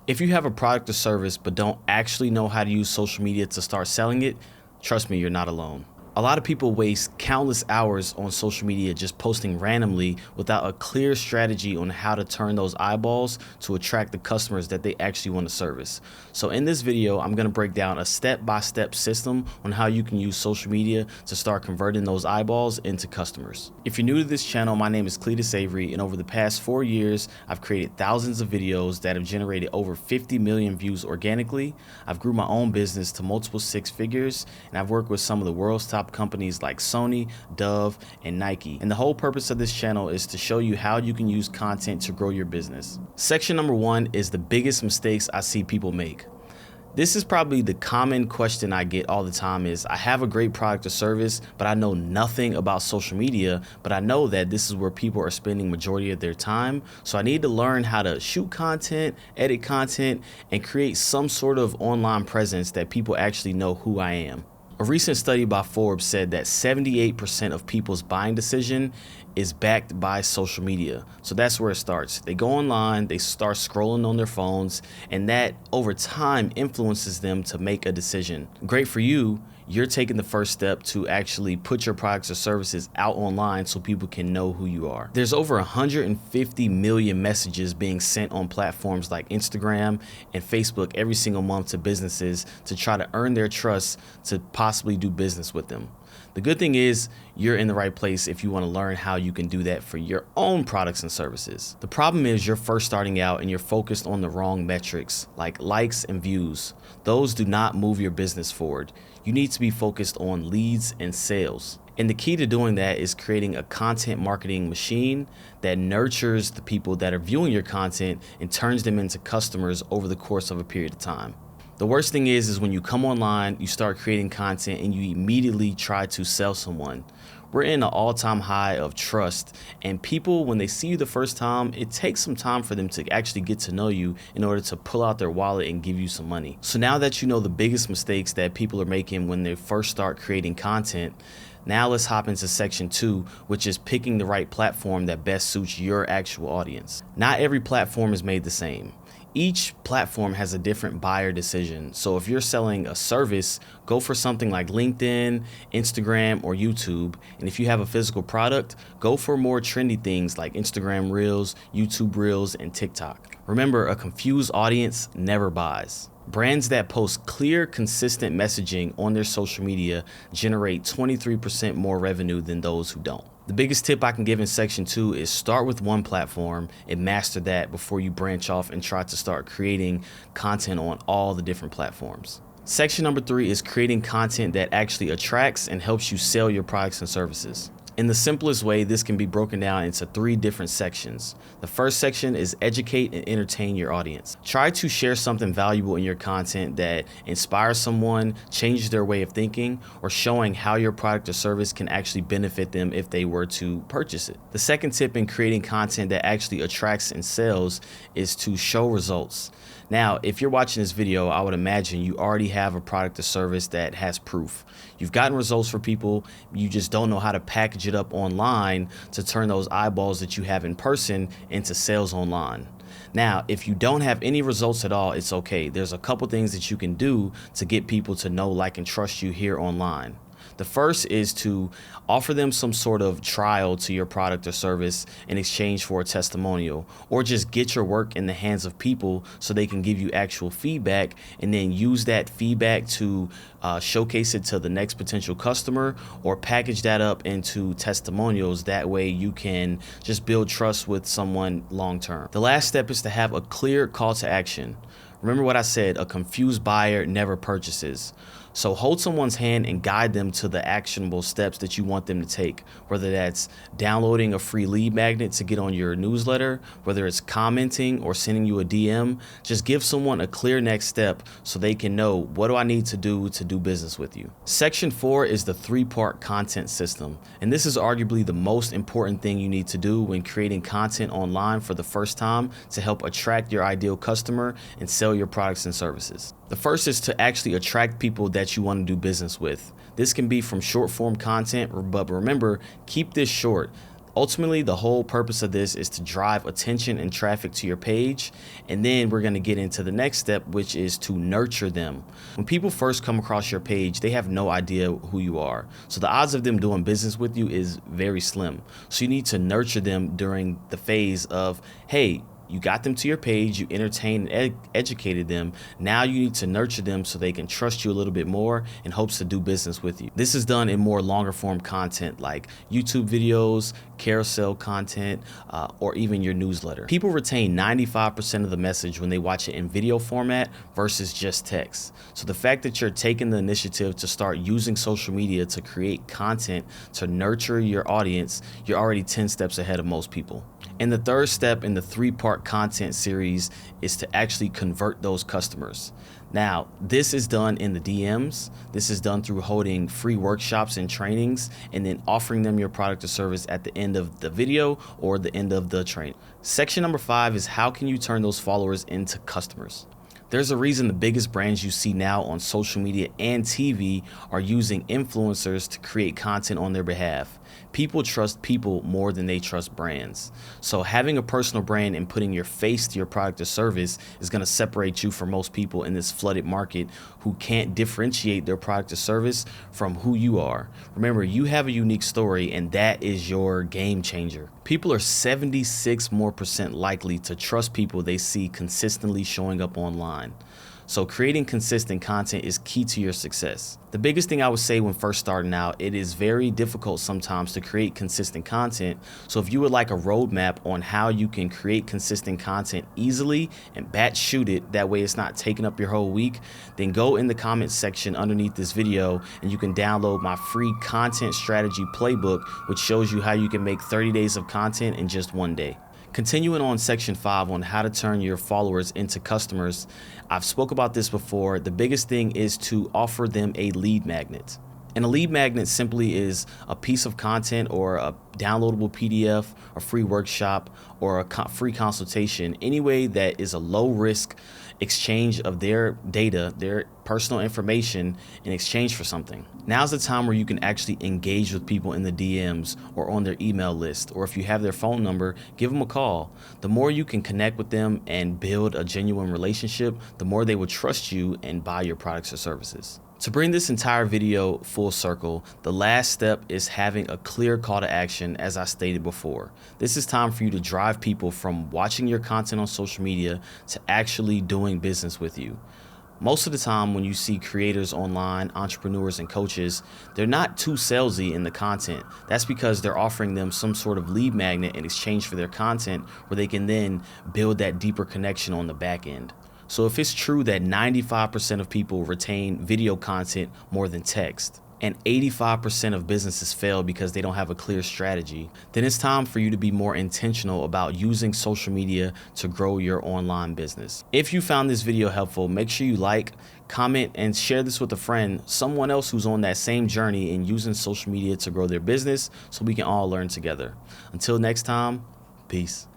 If you have a product or service but don't actually know how to use social media to start selling it, trust me, you're not alone. A lot of people waste countless hours on social media just posting randomly without a clear strategy on how to turn those eyeballs to attract the customers that they actually want to service. So in this video, I'm going to break down a step-by-step system on how you can use social media to start converting those eyeballs into customers. If you're new to this channel, my name is Cletis, and over the past 4 years, I've created thousands of videos that have generated over 50 million views organically. I've grew my own business to multiple six figures, and I've worked with some of the world's top companies like Sony, Dove, and Nike. And the whole purpose of this channel is to show you how you can use content to grow your business. Section number 1 is the biggest mistakes I see people make. This is probably the common question I get all the time is, I have a great product or service, but I know nothing about social media, but I know that this is where people are spending majority of their time. So I need to learn how to shoot content, edit content, and create some sort of online presence that people actually know who I am. A recent study by Forbes said that 78% of people's buying decision is backed by social media. So that's where it starts. They go online, they start scrolling on their phones, and that over time influences them to make a decision. Great for you. You're taking the first step to actually put your products or services out online so people can know who you are. There's over 150 million messages being sent on platforms like Instagram and Facebook every single month to businesses to try to earn their trust to possibly do business with them. The good thing is you're in the right place if you want to learn how you can do that for your own products and services. The problem is you're first starting out and you're focused on the wrong metrics like likes and views. Those do not move your business forward. You need to be focused on leads and sales. And the key to doing that is creating a content marketing machine that nurtures the people that are viewing your content and turns them into customers over the course of a period of time. The worst thing is when you come online, you start creating content and you immediately try to sell someone. We're in an all-time high of trust, and people, when they see you the first time, it takes some time for them to actually get to know you in order to pull out their wallet and give you some money. So now that you know the biggest mistakes that people are making when they first start creating content, now let's hop into section 2, which is picking the right platform that best suits your actual audience. Not every platform is made the same. Each platform has a different buyer decision. So if you're selling a service, go for something like LinkedIn, Instagram, or YouTube. And if you have a physical product, go for more trendy things like Instagram Reels, YouTube Reels, and TikTok. Remember, a confused audience never buys. Brands that post clear, consistent messaging on their social media generate 23% more revenue than those who don't. The biggest tip I can give in section 2 is start with one platform and master that before you branch off and try to start creating content on all the different platforms. Section number 3 is creating content that actually attracts and helps you sell your products and services. In the simplest way, this can be broken down into 3 different sections. The first section is educate and entertain your audience. Try to share something valuable in your content that inspires someone, changes their way of thinking, or showing how your product or service can actually benefit them if they were to purchase it. The second tip in creating content that actually attracts and sells is to show results. Now, if you're watching this video, I would imagine you already have a product or service that has proof. You've gotten results for people, you just don't know how to package it up online to turn those eyeballs that you have in person into sales online. Now, if you don't have any results at all, it's okay. There's a couple things that you can do to get people to know, like, and trust you here online. The first is to offer them some sort of trial to your product or service in exchange for a testimonial, or just get your work in the hands of people so they can give you actual feedback and then use that feedback to showcase it to the next potential customer or package that up into testimonials. That way you can just build trust with someone long term. The last step is to have a clear call to action. Remember what I said, a confused buyer never purchases. So hold someone's hand and guide them to the actionable steps that you want them to take, whether that's downloading a free lead magnet to get on your newsletter, whether it's commenting or sending you a DM. Just give someone a clear next step so they can know, what do I need to do business with you? Section 4 is the 3-part content system. And this is arguably the most important thing you need to do when creating content online for the first time to help attract your ideal customer and sell your products and services. The first is to actually attract people that you want to do business with. This can be from short form content, but remember, keep this short. Ultimately, the whole purpose of this is to drive attention and traffic to your page. And then we're going to get into the next step, which is to nurture them. When people first come across your page, they have no idea who you are. So the odds of them doing business with you is very slim. So you need to nurture them during the phase of, hey, you got them to your page, you entertained and educated them. Now you need to nurture them so they can trust you a little bit more in hopes to do business with you. This is done in more longer form content like YouTube videos, carousel content, or even your newsletter. People retain 95% of the message when they watch it in video format versus just text. So the fact that you're taking the initiative to start using social media to create content to nurture your audience, you're already 10 steps ahead of most people. And the third step in the 3-part content series is to actually convert those customers. Now, this is done in the DMs. This is done through holding free workshops and trainings and then offering them your product or service at the end of the video or the end of the training. Section number 5 is how can you turn those followers into customers? There's a reason the biggest brands you see now on social media and TV are using influencers to create content on their behalf. People trust people more than they trust brands. So having a personal brand and putting your face to your product or service is going to separate you from most people in this flooded market who can't differentiate their product or service from who you are. Remember, you have a unique story and that is your game changer. People are 76% more likely to trust people they see consistently showing up online. So creating consistent content is key to your success. The biggest thing I would say when first starting out, it is very difficult sometimes to create consistent content. So if you would like a roadmap on how you can create consistent content easily and batch shoot it, that way it's not taking up your whole week, then go in the comments section underneath this video and you can download my free content strategy playbook, which shows you how you can make 30 days of content in just one day. Continuing on section 5 on how to turn your followers into customers, I've spoke about this before. The biggest thing is to offer them a lead magnet. And a lead magnet simply is a piece of content or a downloadable PDF, a free workshop, or a free consultation, any way that is a low risk exchange of their data, their personal information in exchange for something. Now's the time where you can actually engage with people in the DMs or on their email list, or if you have their phone number, give them a call. The more you can connect with them and build a genuine relationship, the more they will trust you and buy your products or services. To bring this entire video full circle, the last step is having a clear call to action, as I stated before. This is time for you to drive people from watching your content on social media to actually doing business with you. Most of the time when you see creators online, entrepreneurs and coaches, they're not too salesy in the content. That's because they're offering them some sort of lead magnet in exchange for their content where they can then build that deeper connection on the back end. So if it's true that 95% of people retain video content more than text, and 85% of businesses fail because they don't have a clear strategy, then it's time for you to be more intentional about using social media to grow your online business. If you found this video helpful, make sure you like, comment, and share this with a friend, someone else who's on that same journey in using social media to grow their business so we can all learn together. Until next time, peace.